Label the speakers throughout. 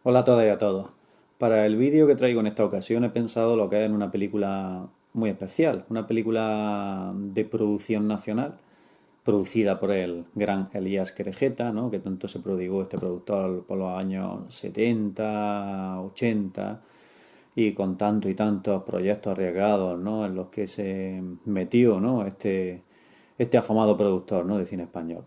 Speaker 1: Hola a todas y a todos. Para el vídeo que traigo en esta ocasión he pensado lo que es en una película muy especial, una película de producción nacional, producida por el gran Elías Querejeta, ¿no? Que tanto se prodigó este productor por los años 70, 80 y con tanto y tantos proyectos arriesgados, ¿no? En los que se metió, ¿no? Este afamado productor, ¿no? De cine español.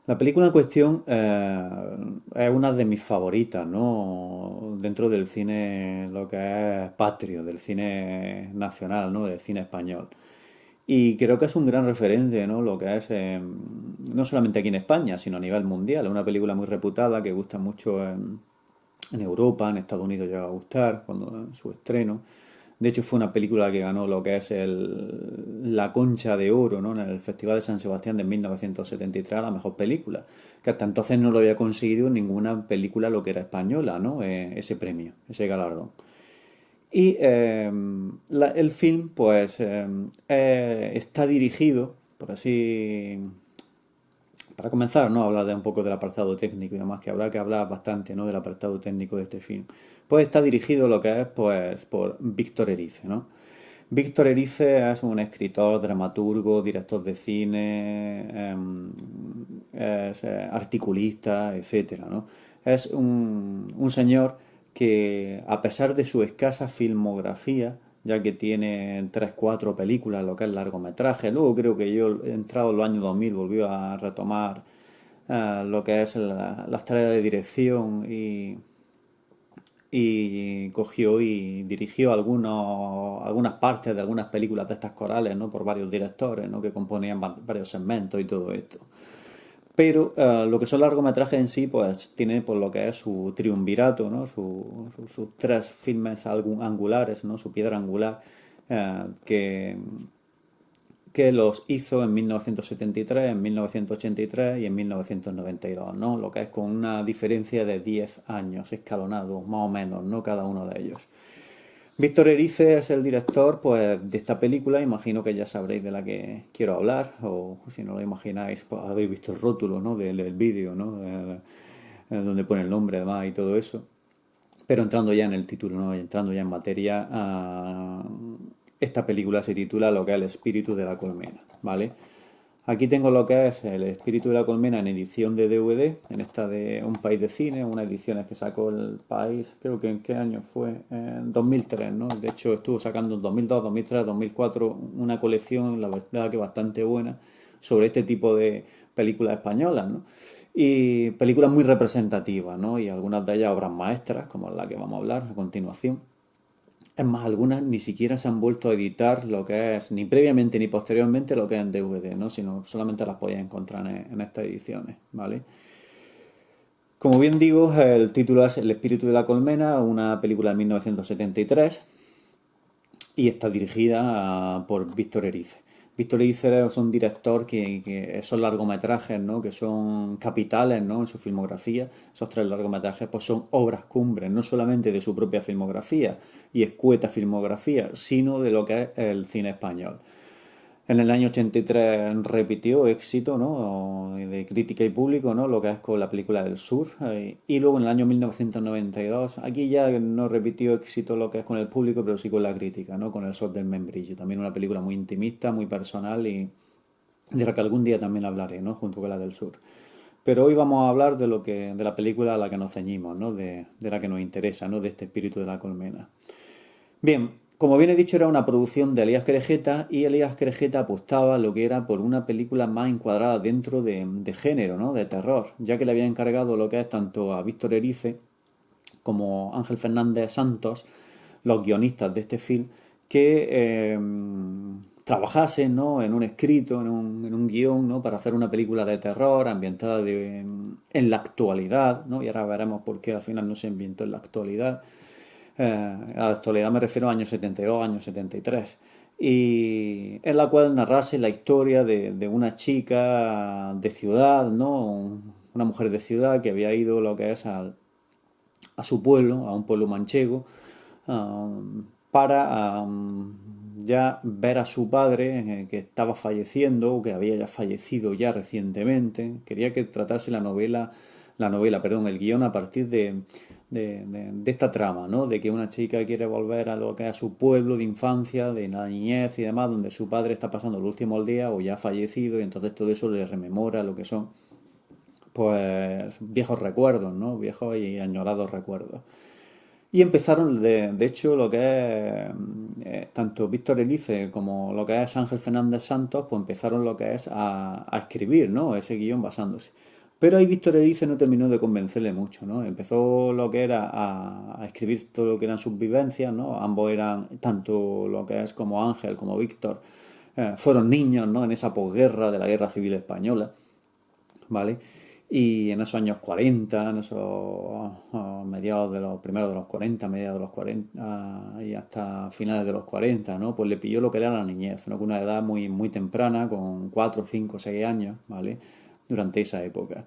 Speaker 1: La película en cuestión es una de mis favoritas, ¿no? Dentro del cine, lo que es patrio, del cine nacional, ¿no? Del cine español. Y creo que es un gran referente, ¿no? Lo que es, no solamente aquí en España, sino a nivel mundial. Es una película muy reputada que gusta mucho en Europa, en Estados Unidos llega a gustar cuando en su estreno. De hecho, fue una película que ganó lo que es la Concha de Oro, ¿no? En el Festival de San Sebastián de 1973 a la mejor película, que hasta entonces no lo había conseguido ninguna película lo que era española, ¿no? Ese premio, ese galardón. Y el film, pues, está dirigido, por así para comenzar, ¿no? Hablar de un poco del apartado técnico y demás, que habrá que hablar bastante, ¿no? Del apartado técnico de este film. Pues está dirigido lo que es, pues, por Víctor Erice, ¿no? Víctor Erice es un escritor, dramaturgo, director de cine, es articulista, etcétera, ¿no? Es un señor que, a pesar de su escasa filmografía, ya que tiene tres, cuatro películas, lo que es largometraje. Luego creo que yo, entrado en los años 2000, volvió a retomar lo que es las tareas de dirección y cogió y dirigió algunas partes de algunas películas de estas corales, ¿no? Por varios directores, ¿no? Que componían varios segmentos y todo esto. Pero lo que son largometrajes en sí, pues tiene por lo que es su triunvirato, ¿no? Sus tres filmes angulares, ¿no? Su piedra angular, que los hizo en 1973, en 1983 y en 1992, ¿no? Lo que es con una diferencia de 10 años escalonados, más o menos, ¿no? Cada uno de ellos. Víctor Erice es el director, pues, de esta película. Imagino que ya sabréis de la que quiero hablar, o si no lo imagináis, pues habéis visto el rótulo, ¿no? Del vídeo, ¿no? Donde pone el nombre, además, y todo eso. Pero entrando ya en el título, ¿no? Entrando ya en materia, esta película se titula lo que es El espíritu de la colmena, ¿vale? Aquí tengo lo que es El espíritu de la colmena en edición de DVD, en esta de Un País de Cine, unas ediciones que sacó el país, creo que en qué año fue, en 2003, ¿no? De hecho estuvo sacando en 2002, 2003, 2004 una colección, la verdad que bastante buena, sobre este tipo de películas españolas, ¿no? Y películas muy representativas, ¿no? Y algunas de ellas obras maestras, como la que vamos a hablar a continuación. Es más, algunas ni siquiera se han vuelto a editar lo que es, ni previamente ni posteriormente lo que es en DVD, ¿no? Sino solamente las podéis encontrar en estas ediciones, ¿vale? Como bien digo, el título es El espíritu de la colmena, una película de 1973 y está dirigida por Víctor Erice. Víctor Erice es un director que esos largometrajes, ¿no? Que son capitales, ¿no? En su filmografía, esos tres largometrajes, pues son obras cumbres, no solamente de su propia filmografía y escueta filmografía, sino de lo que es el cine español. En el año 83 repitió éxito, ¿no? De crítica y público, ¿no? Lo que es con la película del Sur. Y luego en el año 1992, aquí ya no repitió éxito lo que es con el público, pero sí con la crítica, ¿no? Con El Sol del Membrillo. También una película muy intimista, muy personal y de la que algún día también hablaré, ¿no? Junto con la del Sur. Pero hoy vamos a hablar de la película a la que nos ceñimos, ¿no? De la que nos interesa, ¿no? De este espíritu de la colmena. Bien, como bien he dicho, era una producción de Elías Querejeta y Elías Querejeta apostaba lo que era por una película más encuadrada dentro de género, ¿no? De terror, ya que le había encargado lo que es tanto a Víctor Erice como Ángel Fernández Santos, los guionistas de este film, que trabajasen, ¿no? En un escrito, en un guión, ¿no? Para hacer una película de terror ambientada en la actualidad, ¿no? Y ahora veremos por qué al final no se ambientó en la actualidad. A la actualidad me refiero a años 72, años 73. Y en la cual narrase la historia de una chica de ciudad, ¿no? Una mujer de ciudad que había ido lo que es a su pueblo, a un pueblo manchego, para ya ver a su padre que estaba falleciendo o que había ya fallecido ya recientemente. Quería que tratase la novela la novela, perdón, el guión a partir de esta trama, ¿no? De que una chica quiere volver a lo que es su pueblo de infancia, de la niñez y demás, donde su padre está pasando los últimos días o ya ha fallecido, y entonces todo eso le rememora lo que son, pues, viejos recuerdos, ¿no? Viejos y añorados recuerdos. Y empezaron, de hecho, lo que es tanto Víctor Elice como lo que es Ángel Fernández Santos, pues empezaron lo que es a escribir, ¿no? Ese guión basándose. Pero ahí Víctor Elice no terminó de convencerle mucho, ¿no? Empezó lo que era a escribir todo lo que eran sus vivencias, ¿no? Ambos eran, tanto lo que es como Ángel como Víctor, fueron niños, ¿no? En esa posguerra de la Guerra Civil Española, ¿vale? Y en esos años 40, en esos mediados de los primeros de los 40, mediados de los 40 y hasta finales de los 40, ¿no? Pues le pilló lo que era la niñez, ¿no? Con una edad muy, muy temprana, con 4, 5, 6 años, ¿vale? Durante esa época.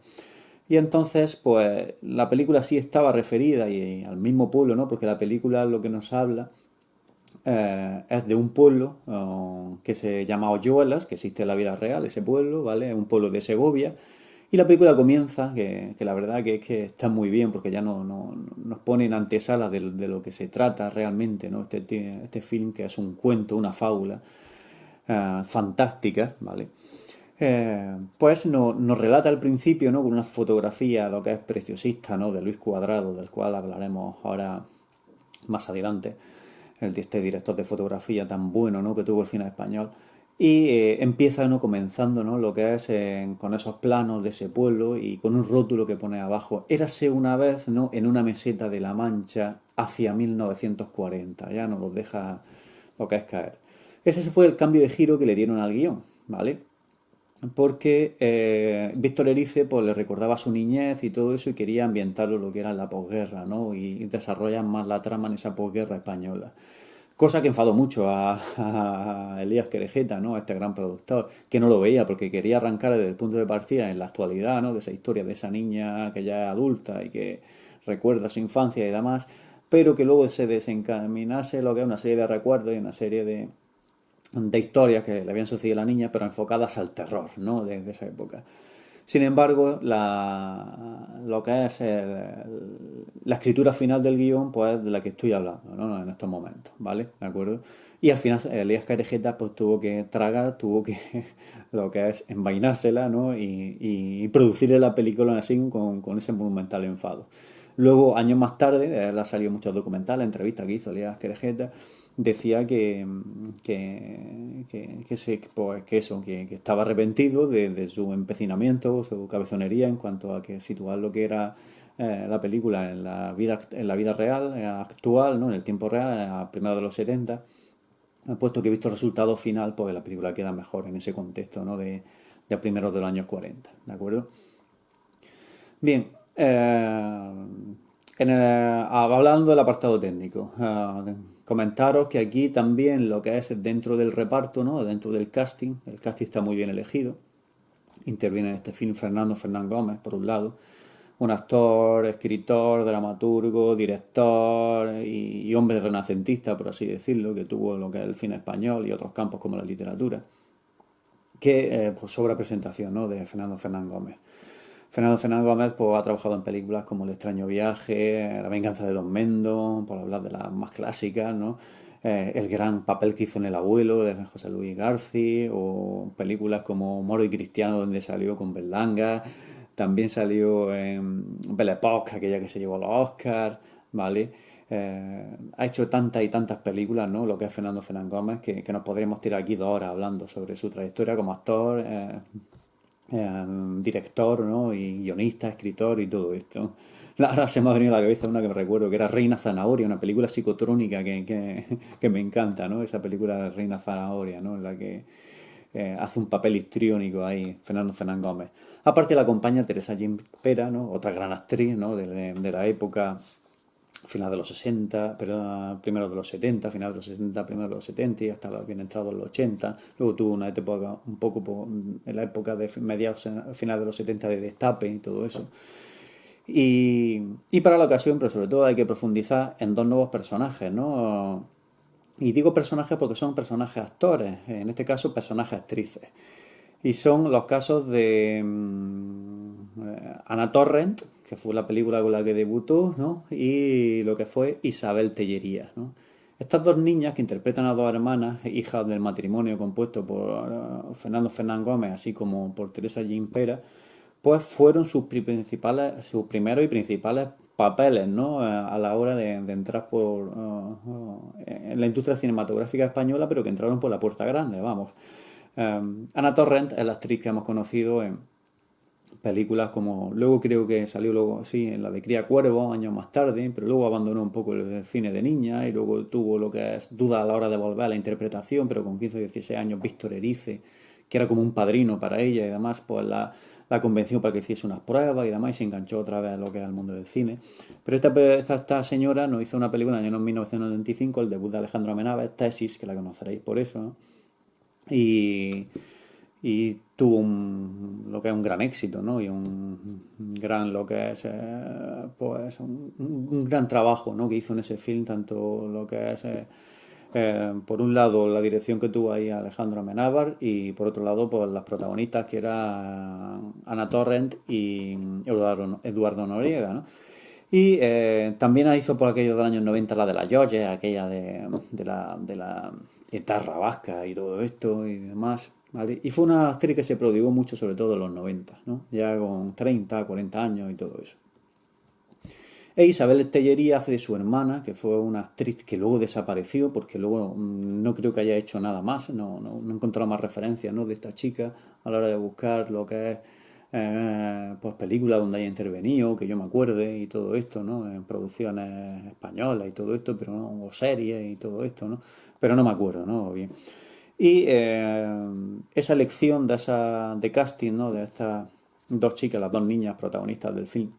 Speaker 1: Y entonces, pues, la película sí estaba referida y al mismo pueblo, ¿no? Porque la película lo que nos habla es de un pueblo que se llama Hoyuelas, que existe en la vida real, ese pueblo, ¿vale? Es un pueblo de Segovia. Y la película comienza, que la verdad que es que está muy bien, porque ya nos pone en antesala de lo que se trata realmente, ¿no? Este film que es un cuento, una fábula fantástica, ¿vale? Pues nos relata al principio, ¿no? Con una fotografía, lo que es preciosista, ¿no? De Luis Cuadrado, del cual hablaremos ahora más adelante, este director de fotografía tan bueno, ¿no? Que tuvo el cine español. Y empieza, ¿no? Comenzando, ¿no? Lo que es con esos planos de ese pueblo y con un rótulo que pone abajo: érase una vez, ¿no? En una meseta de La Mancha hacia 1940. Ya nos lo deja lo que es caer. Ese fue el cambio de giro que le dieron al guión, ¿vale? Porque Víctor Erice pues, le recordaba su niñez y todo eso y quería ambientarlo lo que era la posguerra, ¿no? Y desarrollar más la trama en esa posguerra española. Cosa que enfadó mucho a Elías Querejeta, ¿no? A este gran productor, que no lo veía porque quería arrancar desde el punto de partida en la actualidad, ¿no? De esa historia de esa niña que ya es adulta y que recuerda su infancia y demás, pero que luego se desencaminase lo que es una serie de recuerdos y una serie de historias que le habían sucedido a la niña, pero enfocadas al terror, ¿no? De esa época. Sin embargo, lo que es la escritura final del guión, pues es de la que estoy hablando, ¿no? En estos momentos, ¿vale? ¿De acuerdo? Y al final Elías Carejeta pues tuvo que tragar, tuvo que lo que es envainársela, ¿no? Y producirle la película así con ese monumental enfado. Luego, años más tarde, él ha salido muchos documentales, entrevistas que hizo Elías Querejeta, decía que estaba arrepentido de su empecinamiento, su cabezonería en cuanto a que situar lo que era la película en la vida real, actual, ¿no? En el tiempo real, a primeros de los 70, puesto que he visto el resultado final, pues la película queda mejor en ese contexto, ¿no? De primeros de los años 40, ¿de acuerdo? Bien, hablando del apartado técnico, comentaros que aquí también lo que es dentro del reparto, ¿no? Dentro del casting, el casting está muy bien elegido. Interviene en este film Fernando Fernán Gómez, por un lado, un actor, escritor, dramaturgo, director y hombre renacentista, por así decirlo, que tuvo lo que es el cine español y otros campos como la literatura, que pues sobra presentación, ¿no? De Fernando Fernán Gómez. Fernando Fernández Gómez pues, ha trabajado en películas como El extraño viaje, La venganza de Don Mendo, por hablar de las más clásicas, ¿no? El gran papel que hizo en El abuelo de José Luis García, o películas como Moro y Cristiano, donde salió con Berlanga. También salió en Belle Époque, aquella que se llevó a los Oscars, ¿vale? Ha hecho tantas y tantas películas, ¿no? Lo que es Fernando Fernández Gómez, que nos podríamos tirar aquí 2 horas hablando sobre su trayectoria como actor, director, ¿no? Y guionista, escritor y todo esto. Ahora se me ha venido a la cabeza una que me recuerdo, que era Reina Zanahoria, una película psicotrónica que me encanta, ¿no? Esa película de Reina Zanahoria, ¿no? En la que hace un papel histriónico ahí Fernando Fernán Gómez. Aparte la acompaña Teresa Gimpera, ¿no? Otra gran actriz, ¿no? De la época final de los 60, pero primero de los 70, final de los 60, primero de los 70 y hasta bien entrado en los 80. Luego tuvo una época un poco en la época de mediados, final de los 70 de destape y todo eso. Y para la ocasión, pero sobre todo hay que profundizar en 2 nuevos personajes, ¿no? Y digo personajes porque son personajes actores, en este caso personajes actrices. Y son los casos de Ana Torrent, que fue la película con la que debutó, ¿no? Y lo que fue Isabel Tellería, ¿no? Estas dos niñas que interpretan a dos hermanas, hijas del matrimonio compuesto por Fernando Fernán Gómez, así como por Teresa Gimpera, pues fueron sus primeros y principales papeles, ¿no? A la hora de entrar en la industria cinematográfica española, pero que entraron por la puerta grande, vamos. Ana Torrent es la actriz que hemos conocido en películas como, luego creo que salió luego, sí, en la de Cría Cuervo, años más tarde, pero luego abandonó un poco el cine de niña y luego tuvo lo que es duda a la hora de volver a la interpretación, pero con 15 o 16 años Víctor Erice, que era como un padrino para ella y demás, pues la convenció para que hiciese unas pruebas y demás y se enganchó otra vez a lo que es el mundo del cine. Pero esta señora nos hizo una película en el año 1995, el debut de Alejandro Amenábar, Tesis, que la conoceréis por eso, ¿no? Y, y tuvo lo que es un gran éxito, ¿no? Y un gran, lo que es, pues, un gran trabajo, ¿no? Que hizo en ese film, tanto lo que es, por un lado, la dirección que tuvo ahí Alejandro Amenábar y por otro lado, pues las protagonistas que eran Ana Torrent y Eduardo Noriega, ¿no? Y también hizo por aquellos de los años 90 la de la Yoye, aquella de la guitarra vasca y todo esto y demás, ¿vale? Y fue una actriz que se prodigó mucho, sobre todo en los 90, ¿no? Ya con 30, 40 años y todo eso. E Isabel Tellería hace de su hermana, que fue una actriz que luego desapareció, porque luego no creo que haya hecho nada más, no he encontrado más referencias, ¿no? De esta chica a la hora de buscar lo que es pues películas donde haya intervenido, que yo me acuerde y todo esto, ¿no? En producciones españolas y todo esto, pero no, o series y todo esto, ¿no? Pero no me acuerdo, ¿no? Bien. Y esa elección de casting, ¿no? De estas dos chicas, las dos niñas protagonistas del film,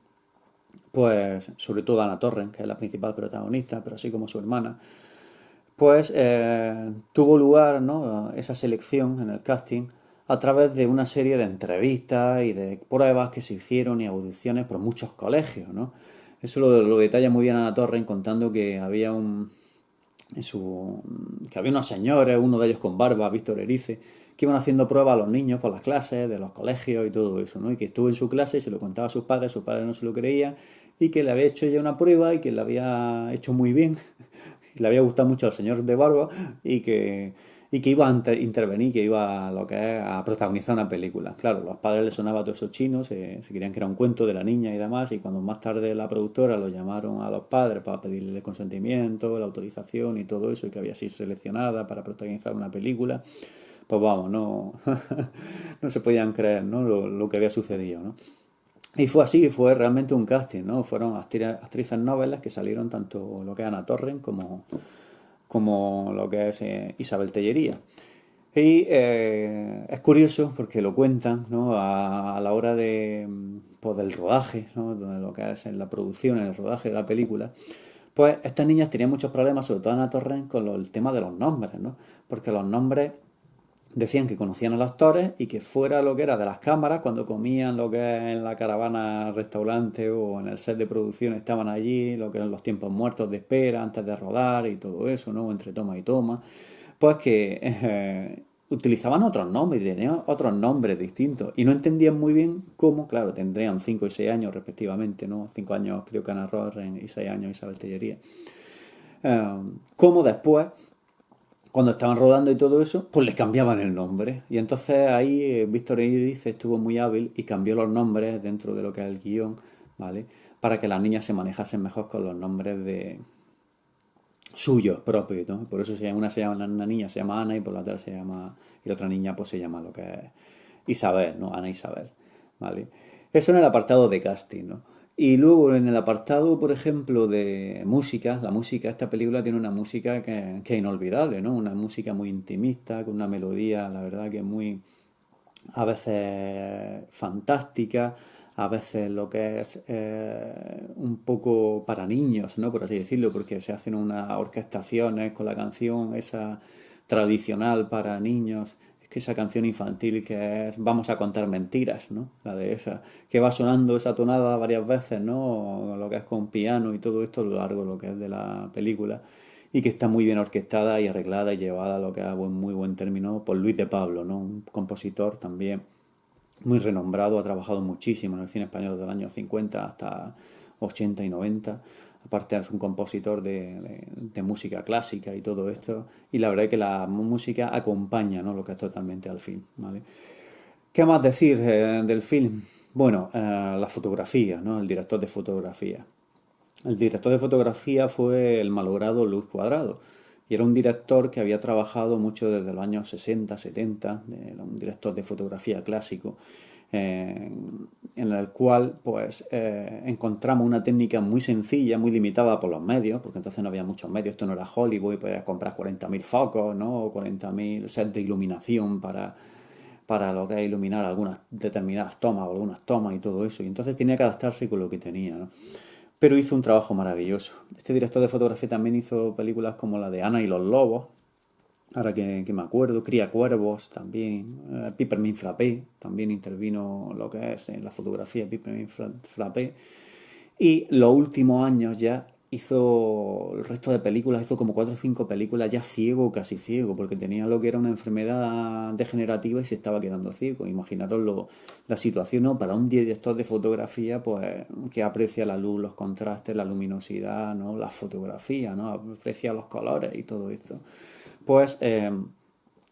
Speaker 1: pues sobre todo Ana Torrent, que es la principal protagonista, pero así como su hermana, pues tuvo lugar, ¿no? Esa selección en el casting a través de una serie de entrevistas y de pruebas que se hicieron y audiciones por muchos colegios, ¿no? Eso lo detalla muy bien Ana Torrent contando que había que había unos señores, uno de ellos con barba, Víctor Erice, que iban haciendo pruebas a los niños por las clases, de los colegios y todo eso, ¿no? Y que estuvo en su clase y se lo contaba a sus padres no se lo creían, y que le había hecho ya una prueba y que le había hecho muy bien, le había gustado mucho al señor de barba y que iba a intervenir, que iba a lo que es a protagonizar una película. Claro, a los padres les sonaba todo eso chino, se creían que era un cuento de la niña y demás, y cuando más tarde la productora lo llamaron a los padres para pedirle el consentimiento, la autorización y todo eso, y que había sido seleccionada para protagonizar una película, pues vamos, no, no se podían creer, ¿no? Lo que había sucedido, ¿no? Y fue así, fue realmente un casting, ¿no? Fueron actrices novelas que salieron tanto lo que es Ana Torrent como lo que es Isabel Tellería. Y es curioso porque lo cuentan, ¿no? A la hora pues, del rodaje, ¿no? De lo que es en la producción, en el rodaje de la película. Pues estas niñas tenían muchos problemas, sobre todo Ana Torrent, con el tema de los nombres, ¿no? Porque los nombres decían que conocían a los actores y que fuera lo que era de las cámaras, cuando comían lo que es en la caravana restaurante o en el set de producción estaban allí, lo que eran los tiempos muertos de espera antes de rodar y todo eso, ¿no? Entre toma y toma, pues que utilizaban otros nombres, tenían otros nombres distintos y no entendían muy bien cómo, claro, tendrían 5 y 6 años respectivamente, ¿no? 5 años creo que Ana Torrent y 6 años Isabel Tellería. Cómo después cuando estaban rodando y todo eso, pues les cambiaban el nombre. Y entonces ahí Víctor Erice estuvo muy hábil y cambió los nombres dentro de lo que es el guión, ¿vale? Para que las niñas se manejasen mejor con los nombres de suyos propios, ¿no? Por eso una niña se llama Ana y por la otra y la otra niña pues se llama lo que es Isabel, ¿no? Ana Isabel, ¿vale? Eso en el apartado de casting, ¿no? Y luego en el apartado, por ejemplo, de música, esta película tiene una música que es inolvidable, ¿no? Una música muy intimista, con una melodía, la verdad que muy, a veces fantástica, a veces lo que es un poco para niños, ¿no? Por así decirlo, porque se hacen unas orquestaciones con la canción esa tradicional para niños, es que esa canción infantil que es Vamos a contar mentiras, ¿no? La de esa, que va sonando esa tonada varias veces, ¿no? Lo que es con piano y todo esto a lo largo de lo que es de la película y que está muy bien orquestada y arreglada y llevada a lo que es muy buen término por Luis de Pablo, ¿no? Un compositor también muy renombrado, ha trabajado muchísimo en el cine español desde los años 50 hasta 80 y 90. Aparte es un compositor de música clásica y todo esto. Y la verdad es que la música acompaña, ¿no?, lo que es totalmente al film, ¿vale? ¿Qué más decir del film? Bueno, la fotografía, ¿no? El director de fotografía. El director de fotografía fue el malogrado Luis Cuadrado. Y era un director que había trabajado mucho desde los años 60, 70, era un director de fotografía clásico, eh, en el cual pues encontramos una técnica muy sencilla, muy limitada por los medios, porque entonces no había muchos medios, esto no era Hollywood, y podías comprar 40.000 focos, ¿no? O 40.000 sets de iluminación para lo que es iluminar algunas determinadas tomas o algunas tomas y todo eso. Y entonces tenía que adaptarse con lo que tenía, ¿no? Pero hizo un trabajo maravilloso. Este director de fotografía también hizo películas como la de Ana y los Lobos, ahora que me acuerdo, Cría Cuervos también, Peppermint Frappé, también intervino lo que es en la fotografía Peppermint Frappé. Y los últimos años ya hizo el resto de películas, hizo como 4 o 5 películas ya ciego, casi ciego, porque tenía lo que era una enfermedad degenerativa y se estaba quedando ciego. Imaginaros la situación, ¿no?, para un director de fotografía, pues que aprecia la luz, los contrastes, la luminosidad, ¿no?, la fotografía, ¿no?, aprecia los colores y todo esto. Pues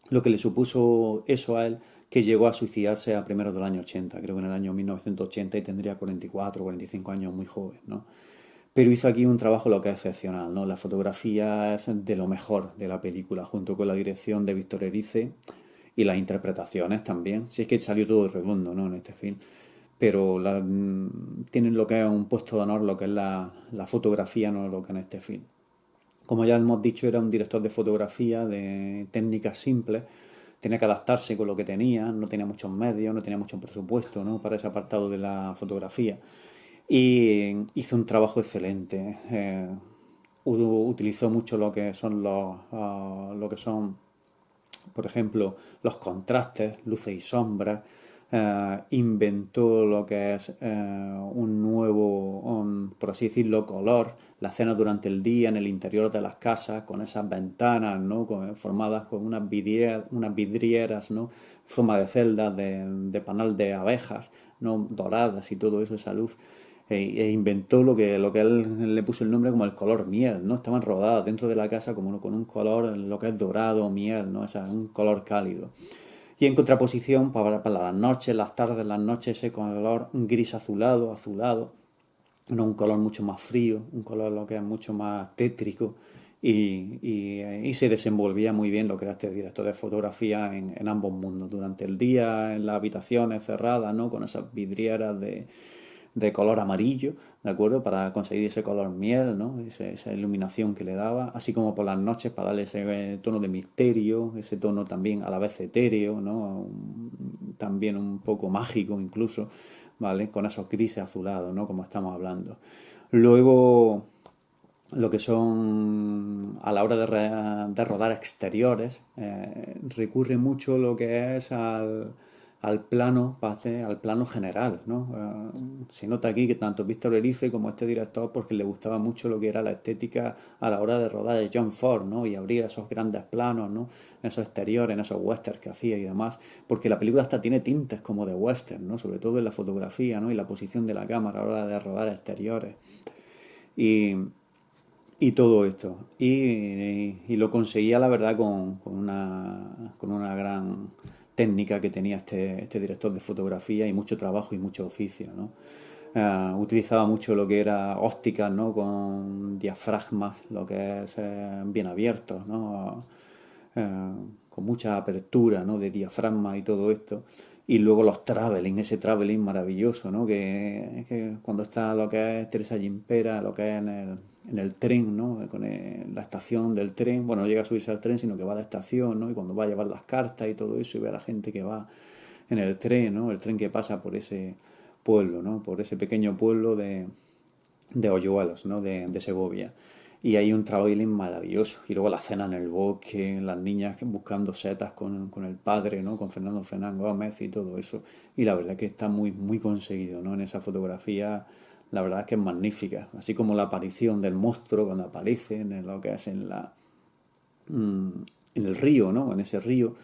Speaker 1: lo que le supuso eso a él, que llegó a suicidarse a primeros del año 80, creo que en el año 1980, y tendría 44 o 45 años, muy joven, ¿no? Pero hizo aquí un trabajo lo que es excepcional, ¿no? La fotografía es de lo mejor de la película, junto con la dirección de Víctor Erice y las interpretaciones también. Si es que salió todo redondo, ¿no?, en este film. Pero tienen lo que es un puesto de honor, lo que es la fotografía, no lo que en este film. Como ya hemos dicho, era un director de fotografía de técnicas simples, tenía que adaptarse con lo que tenía, no tenía muchos medios, no tenía mucho presupuesto, ¿no?, para ese apartado de la fotografía. Y hizo un trabajo excelente. Utilizó mucho lo que son lo que son, por ejemplo, los contrastes, luces y sombras. Inventó lo que es un nuevo, por así decirlo, color, la escena durante el día en el interior de las casas, con esas ventanas, ¿no?, formadas con unas vidrieras, ¿no?, forma de celdas, de panal de abejas, ¿no?, doradas y todo eso, esa luz. Inventó lo que él le puso el nombre como el color miel, ¿no? Estaban rodadas dentro de la casa como con un color, lo que es dorado, miel, ¿no? Un color cálido. Y en contraposición, para las noches, las tardes, las noches, ese color gris azulado, azulado, no, un color mucho más frío, un color lo que es mucho más tétrico, y se desenvolvía muy bien lo que era este director de fotografía en ambos mundos. Durante el día, en las habitaciones cerradas, ¿no?, con esas vidrieras de color amarillo, ¿de acuerdo? Para conseguir ese color miel, ¿no? Esa iluminación que le daba, así como por las noches para darle ese tono de misterio, ese tono también a la vez etéreo, ¿no? También un poco mágico incluso, ¿vale? Con esos grises azulados, ¿no?, como estamos hablando. Luego, lo que son a la hora de rodar exteriores, recurre mucho lo que es al plano, al plano general, ¿no? Se nota aquí que tanto Víctor Erice como este director, porque le gustaba mucho lo que era la estética a la hora de rodar de John Ford, ¿no?, y abrir esos grandes planos, ¿no?, en esos exteriores, en esos westerns que hacía y demás, porque la película hasta tiene tintes como de western, ¿no?, sobre todo en la fotografía, ¿no?, y la posición de la cámara a la hora de rodar exteriores. Y, y todo esto. Y lo conseguía, la verdad, con una gran técnica que tenía este director de fotografía, y mucho trabajo y mucho oficio, ¿no? Utilizaba mucho lo que era ópticas, ¿no?, con diafragmas, lo que es bien abiertos, ¿no? Eh, con mucha apertura, ¿no?, de diafragma y todo esto. Y luego los traveling, ese traveling maravilloso, ¿no?, que cuando está lo que es Teresa Gimpera, lo que es en el tren, ¿no?, con la estación del tren, bueno, no llega a subirse al tren, sino que va a la estación, ¿no?, y cuando va a llevar las cartas y todo eso, y ve a la gente que va en el tren, ¿no?, el tren que pasa por ese pueblo, ¿no?, por ese pequeño pueblo de Hoyuelos, ¿no?, de Segovia. Y hay un traveling maravilloso. Y luego la cena en el bosque, las niñas buscando setas con el padre, ¿no?, con Fernando Fernán Gómez y todo eso. Y la verdad que está muy, muy conseguido, ¿no? En esa fotografía, la verdad es que es magnífica. Así como la aparición del monstruo cuando aparece en lo que es en el río, ¿no?, en ese río.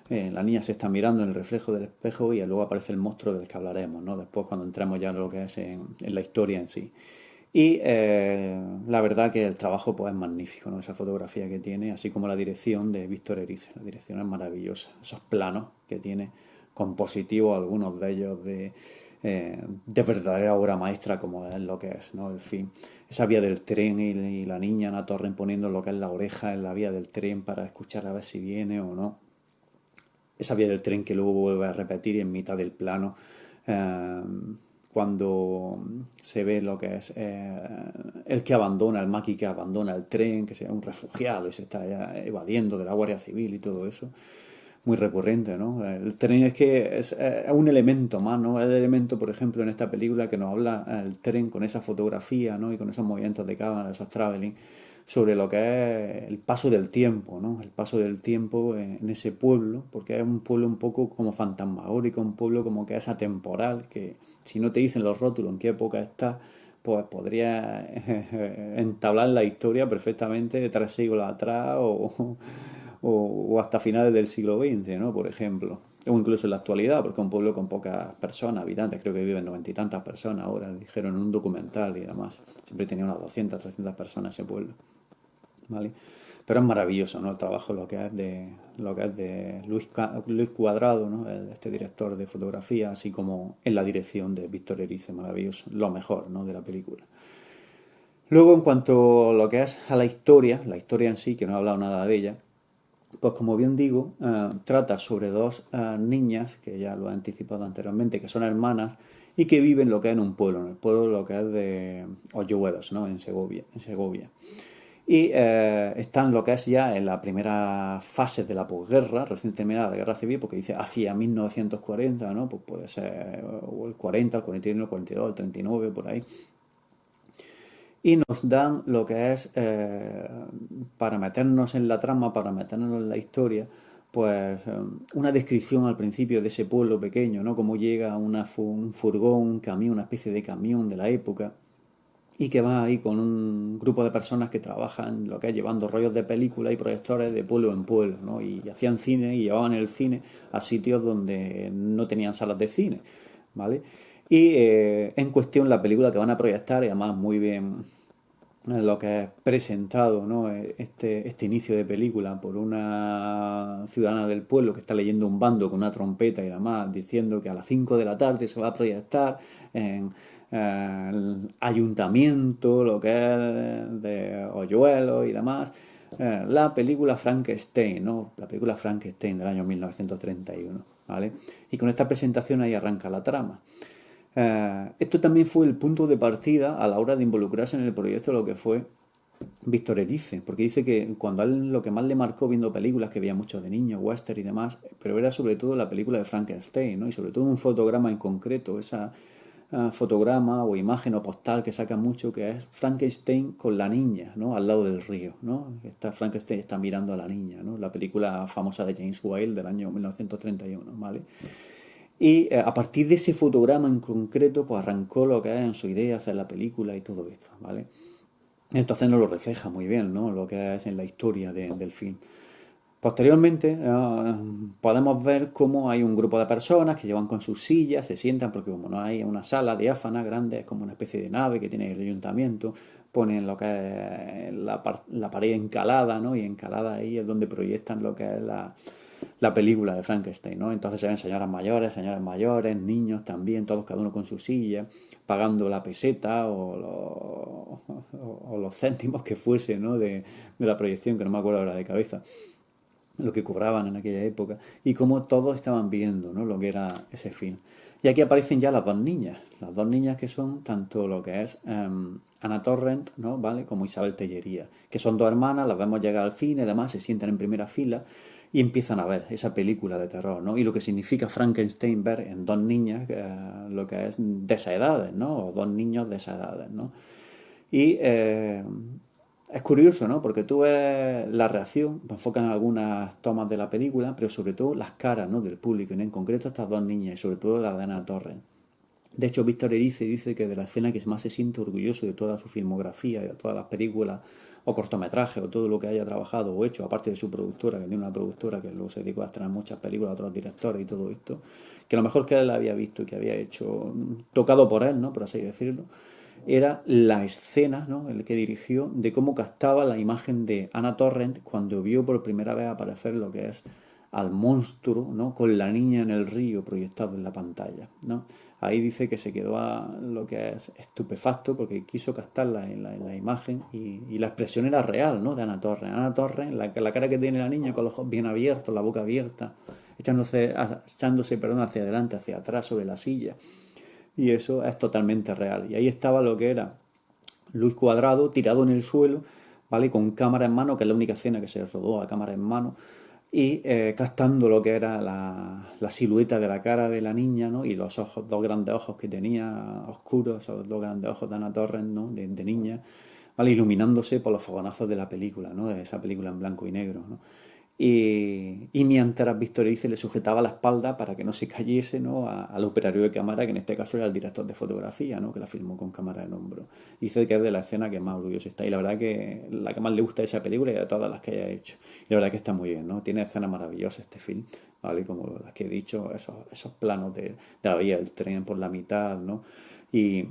Speaker 1: La niña se está mirando en el reflejo del espejo y luego aparece el monstruo del que hablaremos, ¿no? Después cuando entremos ya en lo que es en la historia en sí. Y la verdad que el trabajo pues es magnífico, ¿no? Esa fotografía que tiene, así como la dirección de Víctor Erice. La dirección es maravillosa. Esos planos que tiene, compositivos, algunos de ellos de verdadera obra maestra como es lo que es, ¿no? El fin. Esa vía del tren y la niña Ana Torres poniendo lo que es la oreja en la vía del tren para escuchar a ver si viene o no. Esa vía del tren que luego vuelve a repetir en mitad del plano. eh, Cuando se ve lo que es el que abandona, el maqui que abandona el tren, que sea un refugiado y se está evadiendo de la Guardia Civil y todo eso, muy recurrente, ¿no? El tren es que es un elemento más, ¿no? El elemento, por ejemplo, en esta película que nos habla el tren con esa fotografía, ¿no? Y con esos movimientos de cámara, esos traveling, sobre lo que es el paso del tiempo, ¿no? El paso del tiempo en ese pueblo, porque es un pueblo un poco como fantasmagórico, un pueblo como que es atemporal, que si no te dicen los rótulos en qué época está, pues podría entablar la historia perfectamente de 3 siglos atrás o hasta finales del siglo XX, ¿no? Por ejemplo. O incluso en la actualidad, porque es un pueblo con pocas personas, habitantes, creo que viven 90 y tantas personas ahora, dijeron en un documental y demás. Siempre tenía unas 200, 300 personas ese pueblo. ¿Vale? Pero es maravilloso, ¿no? El trabajo lo que es de Luis Cuadrado, ¿no? Este director de fotografía, así como en la dirección de Víctor Erice, maravilloso, lo mejor, ¿no? De la película. Luego, en cuanto a lo que es a la historia en sí, que no he hablado nada de ella, pues como bien digo, trata sobre dos niñas, que ya lo he anticipado anteriormente, que son hermanas y que viven lo que es en un pueblo, en el pueblo lo que es de Hoyuelos, ¿no? En Segovia. Y están lo que es ya en la primera fase de la posguerra, recién terminada la guerra civil, porque dice hacia 1940, ¿no? Pues puede ser o el 40, el 41, el 42, el 39, por ahí. Y nos dan lo que es, para meternos en la trama, para meternos en la historia, pues una descripción al principio de ese pueblo pequeño, ¿no? Cómo llega un furgón, un camión, una especie de camión de la época y que va ahí con un grupo de personas que trabajan lo que es llevando rollos de película y proyectores de pueblo en pueblo, ¿no? Y hacían cine y llevaban el cine a sitios donde no tenían salas de cine, ¿vale? Y en cuestión la película que van a proyectar, y además muy bien lo que es presentado, ¿no? Este inicio de película por una ciudadana del pueblo que está leyendo un bando con una trompeta y demás, diciendo que a las 5 de la tarde se va a proyectar en el ayuntamiento, lo que es de Hoyuelos y demás, la película Frankenstein, ¿no? La película Frankenstein del año 1931, ¿vale? Y con esta presentación ahí arranca la trama. Esto también fue el punto de partida a la hora de involucrarse en el proyecto de lo que fue Víctor Erice, porque dice que cuando a él lo que más le marcó viendo películas que veía mucho de niño, western y demás, pero era sobre todo la película de Frankenstein, ¿no? Y sobre todo un fotograma en concreto, esa fotograma o imagen o postal que saca mucho, que es Frankenstein con la niña, ¿no? Al lado del río, ¿no? Frankenstein está mirando a la niña, ¿no? La película famosa de James Whale del año 1931, ¿vale? Y a partir de ese fotograma en concreto, pues arrancó lo que es en su idea hacer la película y todo esto, ¿vale? Entonces nos lo refleja muy bien, ¿no? Lo que es en la historia del film. Posteriormente podemos ver cómo hay un grupo de personas que llevan con sus sillas, se sientan, porque como no hay una sala diáfana grande, es como una especie de nave que tiene el ayuntamiento, ponen lo que es la pared encalada, ¿no? Y encalada ahí es donde proyectan lo que es la película de Frankenstein, ¿no? Entonces se ven señoras mayores, niños también, todos cada uno con su silla, pagando la peseta o los céntimos que fuese, ¿no? De la proyección, que no me acuerdo ahora de cabeza, lo que cobraban en aquella época, y cómo todos estaban viendo, ¿no? Lo que era ese film. Y aquí aparecen ya las dos niñas que son tanto lo que es Ana Torrent, ¿no? ¿Vale? Como Isabel Tellería, que son dos hermanas, las vemos llegar al cine, además se sientan en primera fila y empiezan a ver esa película de terror, ¿no? Y lo que significa Frankenstein ver en dos niñas lo que es de esas edades, ¿no? O dos niños de esas edades, ¿no? Y es curioso, ¿no? Porque tú ves la reacción, enfocan en algunas tomas de la película, pero sobre todo las caras, ¿no? Del público, y en concreto estas dos niñas, y sobre todo la de Ana Torres. De hecho, Víctor Erice dice que de la escena que más se siente orgulloso de toda su filmografía, de todas las películas o cortometrajes o todo lo que haya trabajado o hecho, aparte de su productora, que tiene una productora que luego se dedicó a estrenar muchas películas, a otros directores y todo esto, que lo mejor que él había visto y que había hecho, tocado por él, ¿no? Por así decirlo, era la escena, ¿no? El que dirigió, de cómo captaba la imagen de Anna Torrent cuando vio por primera vez aparecer lo que es al monstruo, ¿no? Con la niña en el río proyectado en la pantalla, ¿no? Ahí dice que se quedó a lo que es estupefacto porque quiso captarla en la imagen y la expresión era real, ¿no? De Ana Torres. Ana Torres, la cara que tiene la niña con los ojos bien abiertos, la boca abierta, echándose perdón, hacia adelante, hacia atrás sobre la silla. Y eso es totalmente real. Y ahí estaba lo que era Luis Cuadrado tirado en el suelo, ¿vale? Con cámara en mano, que es la única escena que se rodó a cámara en mano, y captando lo que era la silueta de la cara de la niña, ¿no? Y los ojos, dos grandes ojos que tenía oscuros, esos dos grandes ojos de Ana Torres, ¿no? De niña, ¿vale? Iluminándose por los fogonazos de la película, ¿no? De esa película en blanco y negro, ¿no? Y mientras Víctor Erice le sujetaba la espalda para que no se cayese, ¿no? Al operario de cámara, que en este caso era el director de fotografía, ¿no? Que la filmó con cámara en hombro. Dice que es de la escena que más orgulloso está. Y la verdad que la que más le gusta de esa película y de todas las que haya hecho. Y la verdad que está muy bien, ¿no? Tiene escenas maravillosas este film, ¿vale? Como las que he dicho, esos planos de la vía del tren por la mitad, ¿no? Y,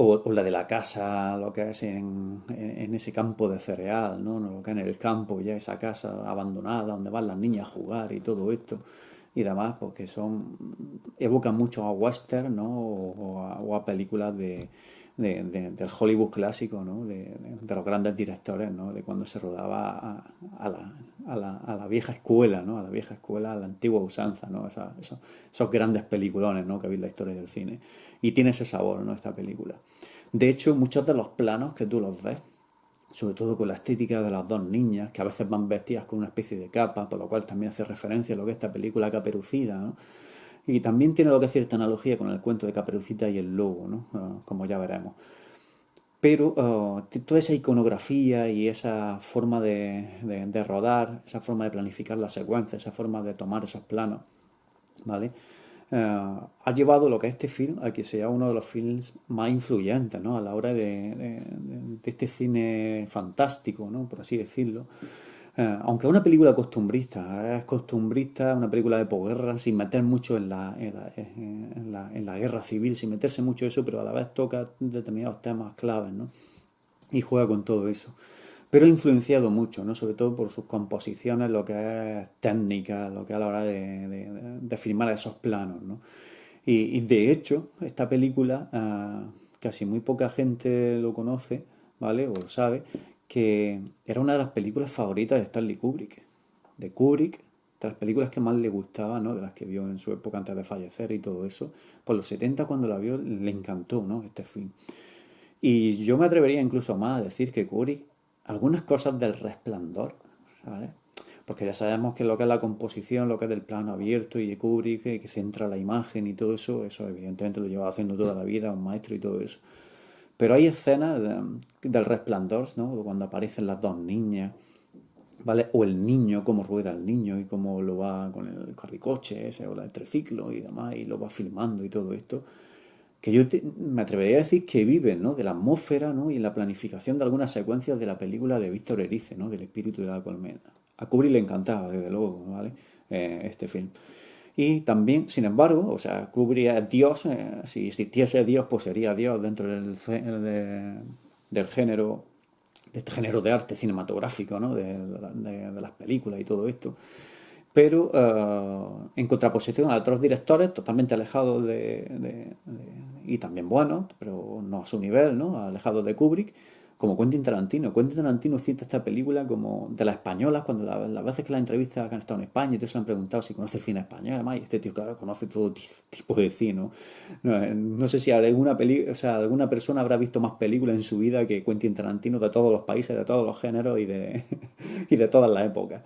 Speaker 1: o la de la casa, lo que es en ese campo de cereal, ¿no? Lo que es en el campo, ya esa casa abandonada donde van las niñas a jugar y todo esto. Y demás, porque evocan mucho a western, ¿no? O a películas del Hollywood clásico, ¿no? De los grandes directores, ¿no? De cuando se rodaba a la vieja escuela, ¿no? A la vieja escuela, a la antigua usanza, ¿no? Esos grandes peliculones, ¿no? Que habéis la historia del cine. Y tiene ese sabor, ¿no? Esta película. De hecho, muchos de los planos que tú los ves, sobre todo con la estética de las dos niñas, que a veces van vestidas con una especie de capa, por lo cual también hace referencia a lo que es esta película Caperucita, ¿no? Y también tiene lo que es cierta analogía con el cuento de Caperucita y el lobo, ¿no? Como ya veremos. Pero toda esa iconografía y esa forma de rodar, esa forma de planificar la secuencia, esa forma de tomar esos planos, ¿vale? Ha llevado lo que es este film a que sea uno de los films más influyentes, ¿no? A la hora de este cine fantástico, ¿no? Por así decirlo. Aunque es una película costumbrista, es costumbrista, una película de posguerra, sin meter mucho en la guerra civil, sin meterse mucho eso, pero a la vez toca determinados temas claves, ¿no? Y juega con todo eso. Pero ha influenciado mucho, ¿no? Sobre todo por sus composiciones, lo que es técnica, lo que es a la hora de filmar esos planos, ¿no? Y de hecho, esta película, casi muy poca gente lo conoce, ¿vale? O lo sabe, que era una de las películas favoritas de Stanley Kubrick. De Kubrick, de las películas que más le gustaba, ¿no? De las que vio en su época antes de fallecer y todo eso. Por los 70 cuando la vio le encantó, ¿no? Este film. Y yo me atrevería incluso más a decir que Kubrick, algunas cosas del Resplandor, ¿sabes? Porque ya sabemos que lo que es la composición, lo que es del plano abierto y de Kubrick, que centra la imagen y todo eso, eso evidentemente lo lleva haciendo toda la vida, un maestro y todo eso. Pero hay escenas del Resplandor, ¿no? Cuando aparecen las dos niñas, ¿vale? O el niño, cómo rueda el niño y cómo lo va con el carricoche ese o el triciclo y demás, y lo va filmando y todo esto. Que me atrevería a decir que viven, ¿no? De la atmósfera, ¿no? Y la planificación de algunas secuencias de la película de Víctor Erice, ¿no? Del espíritu de la colmena. A Kubrick le encantaba, desde luego, ¿vale? Este film. Y también, sin embargo, o sea, Kubrick es Dios, si existiese Dios, pues sería Dios dentro del género, de este género de arte cinematográfico, ¿no? De las películas y todo esto. Pero en contraposición a otros directores totalmente alejados y también buenos, pero no a su nivel, ¿no? Alejados de Kubrick, como Quentin Tarantino. Quentin Tarantino cita esta película como de las españolas, cuando las veces que la entrevistas que han estado en España, y todos se han preguntado si conoce el cine español, además, y este tío, claro, conoce todo tipo de cine, ¿no? No sé si o sea, alguna persona habrá visto más películas en su vida que Quentin Tarantino de todos los países, de todos los géneros y de todas las épocas.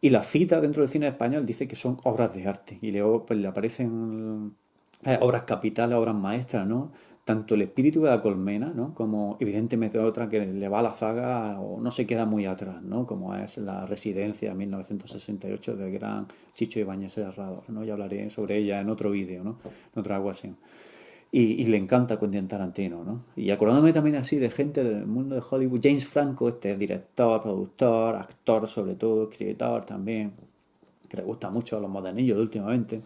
Speaker 1: Y la cita dentro del cine español dice que son obras de arte. Y luego pues, le aparecen obras capitales, obras maestras, ¿no? tanto El espíritu de la colmena, ¿no? Como evidentemente otra que le va a la zaga o no se queda muy atrás, ¿no? Como es La residencia 1968 del gran Chicho Ibáñez Serrador, ¿no? Ya hablaré sobre ella en otro vídeo, ¿no? En otra ocasión. Y le encanta Quentin Tarantino, ¿no? Y acordándome también así de gente del mundo de Hollywood, James Franco, este director, productor, actor sobre todo, escritor también, que le gusta mucho a los modernillos de últimamente.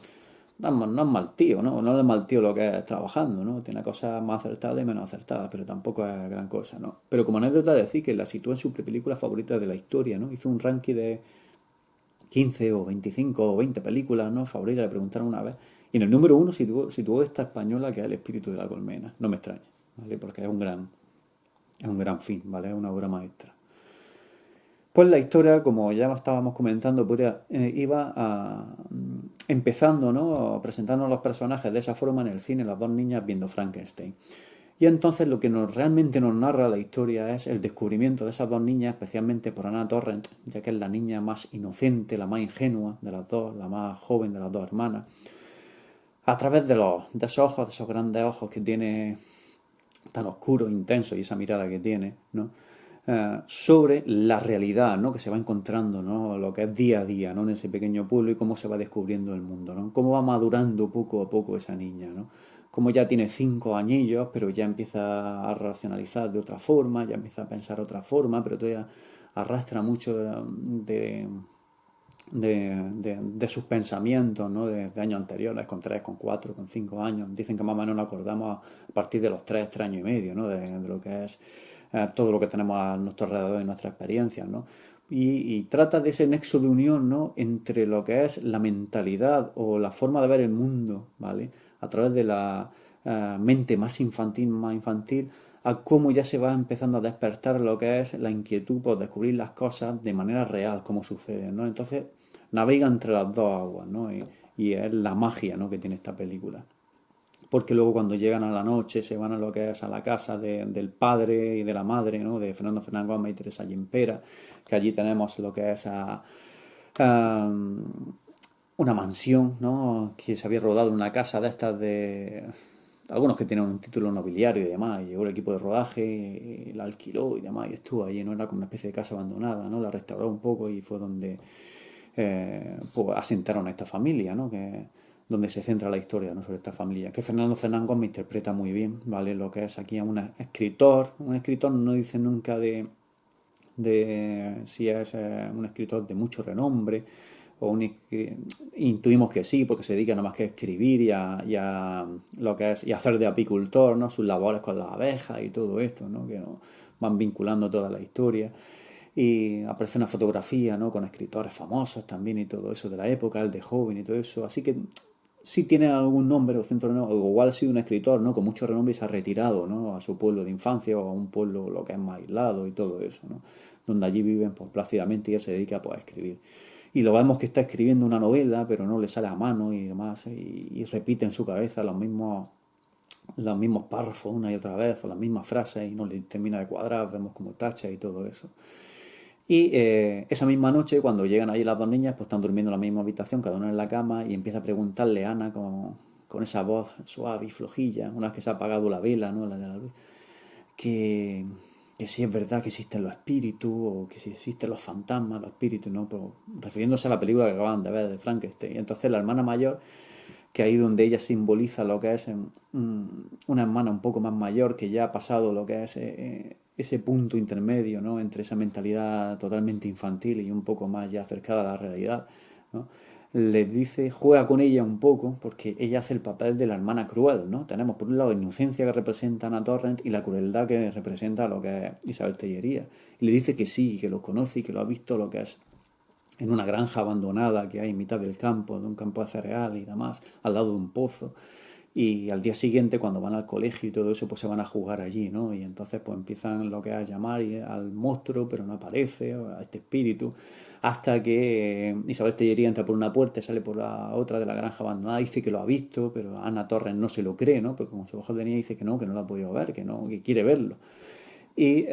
Speaker 1: No es mal tío, ¿no? No es mal tío lo que es trabajando, ¿no? Tiene cosas más acertadas y menos acertadas, pero tampoco es gran cosa, ¿no? Pero como anécdota decir que la sitúa en su película favorita de la historia, ¿no? Hizo un ranking de 15 o 25 o 20 películas, ¿no? Favoritas, le preguntaron una vez. Y en el número uno situó esta española que es El espíritu de la colmena. No me extraña, ¿vale? Porque es un gran film, ¿vale? Es una obra maestra. Pues la historia, como ya estábamos comentando, pues empezando, ¿no? Presentando a los personajes de esa forma en el cine, las dos niñas viendo Frankenstein. Y entonces lo que realmente nos narra la historia es el descubrimiento de esas dos niñas, especialmente por Anna Torrent, ya que es la niña más inocente, la más ingenua de las dos, la más joven de las dos hermanas, a través de esos ojos, de esos grandes ojos que tiene tan oscuros, intensos, y esa mirada que tiene, ¿no? Sobre la realidad, ¿no? Que se va encontrando, ¿no? Lo que es día a día, ¿no? En ese pequeño pueblo y cómo se va descubriendo el mundo, ¿no? Cómo va madurando poco a poco esa niña, ¿no? Como ya tiene 5 añillos, pero ya empieza a racionalizar de otra forma, ya empieza a pensar de otra forma, pero todavía arrastra mucho de sus pensamientos, ¿no? De años anteriores, con 3, con 4, con 5 años. Dicen que más o menos nos acordamos a partir de los 3 años y medio, ¿no? De lo que es todo lo que tenemos a nuestro alrededor y nuestras experiencias, ¿no? Y trata de ese nexo de unión, ¿no? Entre lo que es la mentalidad o la forma de ver el mundo, ¿vale? A través de la mente más infantil, a cómo ya se va empezando a despertar lo que es la inquietud por descubrir las cosas de manera real, como sucede, ¿no? Entonces navega entre las dos aguas, ¿no? Y es la magia, ¿no? Que tiene esta película. Porque luego cuando llegan a la noche se van a lo que es a la casa del padre y de la madre, ¿no? De Fernando Fernán Gómez y Teresa Gimpera, que allí tenemos lo que es a una mansión, ¿no? Que se había rodado en una casa de estas de algunos que tienen un título nobiliario y demás, y llegó el equipo de rodaje, y la alquiló y demás, y estuvo allí, ¿no? Era como una especie de casa abandonada, ¿no? La restauró un poco y fue donde pues asentaron a esta familia, ¿no? Donde se centra la historia, ¿no? Sobre esta familia, que Fernando Fernán Gómez interpreta muy bien, ¿vale? Lo que es aquí a un escritor no dice nunca de si es un escritor de mucho renombre, intuimos que sí, porque se dedica nada más que a escribir y a lo que es y a hacer de apicultor, ¿no? Sus labores con las abejas y todo esto, ¿no? Que nos van vinculando toda la historia. Y aparece una fotografía, ¿no? Con escritores famosos también y todo eso de la época, el de joven y todo eso. Así que sí tiene algún nombre o centro de nombre, o igual ha sido un escritor, ¿no? Con mucho renombre y se ha retirado, ¿no? A su pueblo de infancia o a un pueblo lo que es más aislado y todo eso, ¿no? Donde allí viven pues plácidamente y él se dedica pues a escribir. Y lo vemos que está escribiendo una novela, pero no le sale a mano y demás, y repite en su cabeza los mismos párrafos una y otra vez, o las mismas frases, y no le termina de cuadrar, vemos como tacha y todo eso. Y esa misma noche, cuando llegan ahí las dos niñas, pues están durmiendo en la misma habitación, cada una en la cama, y empieza a preguntarle a Ana con esa voz suave y flojilla, una vez que se ha apagado la vela, ¿no? La de la luz, que, que si es verdad que existen los espíritus, o que si existen los fantasmas, los espíritus, ¿no? Pues, refiriéndose a la película que acaban de ver de Frankenstein. Y entonces la hermana mayor, que ahí donde ella simboliza lo que es una hermana un poco más mayor, que ya ha pasado lo que es ese punto intermedio, ¿no? Entre esa mentalidad totalmente infantil y un poco más ya acercada a la realidad, ¿no? Les dice, juega con ella un poco, porque ella hace el papel de la hermana cruel, ¿no? Tenemos por un lado la inocencia que representa Ana Torrent y la crueldad que representa lo que es Isabel Tellería. Y le dice que sí, que lo conoce y que lo ha visto lo que es en una granja abandonada que hay en mitad del campo, de un campo de cereal y demás, al lado de un pozo. Y al día siguiente, cuando van al colegio y todo eso, pues se van a jugar allí, ¿no? Y entonces pues empiezan lo que es a llamar al monstruo, pero no aparece, a este espíritu, hasta que Isabel Tellería entra por una puerta y sale por la otra de la granja abandonada, dice que lo ha visto, pero Ana Torres no se lo cree, ¿no? Porque con sus ojos de niña dice que no lo ha podido ver, que no, que quiere verlo. Y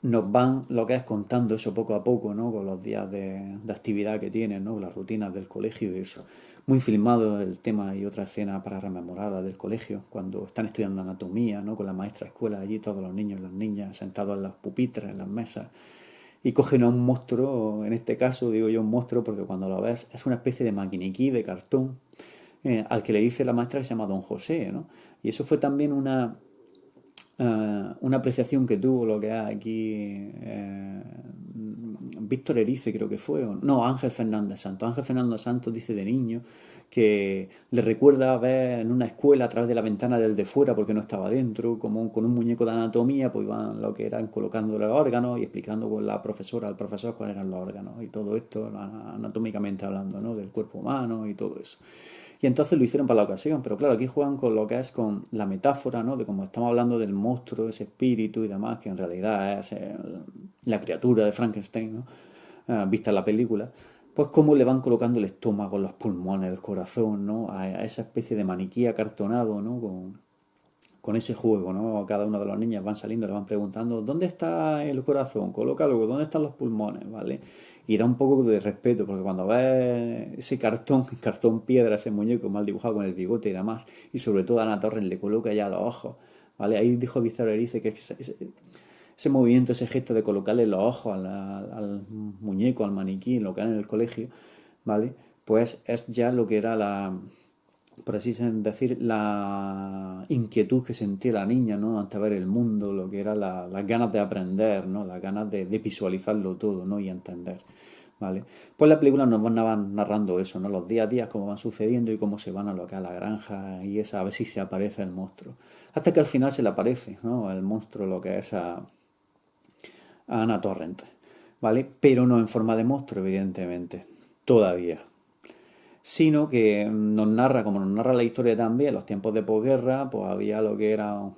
Speaker 1: nos van lo que es contando eso poco a poco, ¿no? Con los días de actividad que tienen, ¿no? Las rutinas del colegio y eso. muy filmado el tema y otra escena para rememorar la del colegio, cuando están estudiando anatomía, ¿no? Con la maestra de escuela allí, todos los niños y las niñas sentados en las pupitres, en las mesas, y cogen a un monstruo, en este caso digo yo un monstruo porque cuando lo ves es una especie de maquiniquí de cartón, al que le dice la maestra que se llama Don José, ¿no? Y eso fue también una apreciación que tuvo lo que hay aquí Víctor Erice creo que fue, no, Ángel Fernández Santos. Ángel Fernández Santos dice de niño que le recuerda ver en una escuela a través de la ventana del de fuera porque no estaba dentro, como con un muñeco de anatomía, pues iban lo que eran colocando los órganos y explicando con la profesora, al profesor cuáles eran los órganos y todo esto, anatómicamente hablando, ¿no? Del cuerpo humano y todo eso. Y entonces lo hicieron para la ocasión, pero claro, aquí juegan con lo que es con la metáfora, ¿no? De como estamos hablando del monstruo, ese espíritu y demás, que en realidad es la criatura de Frankenstein, ¿no? Vista en la película, pues cómo le van colocando el estómago, los pulmones, el corazón, ¿no? A esa especie de maniquí acartonado, ¿no? Con ese juego, ¿no? Cada uno de los niños van saliendo, le van preguntando, ¿dónde está el corazón? Colócalo, ¿dónde están los pulmones? ¿Vale? Y da un poco de respeto, porque cuando ves ese cartón, cartón piedra, ese muñeco mal dibujado con el bigote y demás, y sobre todo a Ana Torres le coloca ya los ojos, ¿vale? Ahí dijo Víctor Erice que ese movimiento, ese gesto de colocarle los ojos al muñeco, al maniquí, lo que era en el colegio, ¿vale? Pues es ya lo que era por así decir, la inquietud que sentía la niña, ¿no? Ante ver el mundo, lo que era las ganas de aprender, ¿no? Las ganas de visualizarlo todo, ¿no? Y entender, ¿vale? Pues la película nos va narrando eso, ¿no? Los día a día, cómo van sucediendo y cómo se van a lo que a la granja y esa, a ver si se aparece el monstruo. Hasta que al final se le aparece, ¿no? El monstruo, lo que es a Ana Torrent, ¿vale? Pero no en forma de monstruo, evidentemente, todavía, sino que nos narra, como nos narra la historia también, en los tiempos de posguerra, pues había lo que eran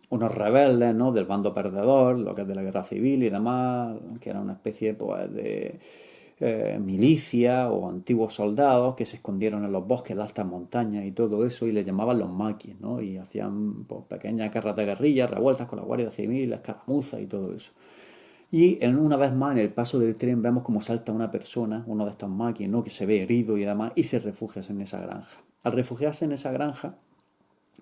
Speaker 1: unos rebeldes, ¿no? Del bando perdedor, lo que es de la guerra civil y demás, que era una especie pues, de milicia o antiguos soldados que se escondieron en los bosques, en las altas montañas y todo eso, y les llamaban los maquis, ¿no? Y hacían pues, pequeñas guerras de guerrillas, revueltas con la Guardia Civil, escaramuzas y todo eso. Y una vez más en el paso del tren vemos como salta una persona, uno de estos maquis, ¿no? Que se ve herido y demás, y se refugia en esa granja. Al refugiarse en esa granja,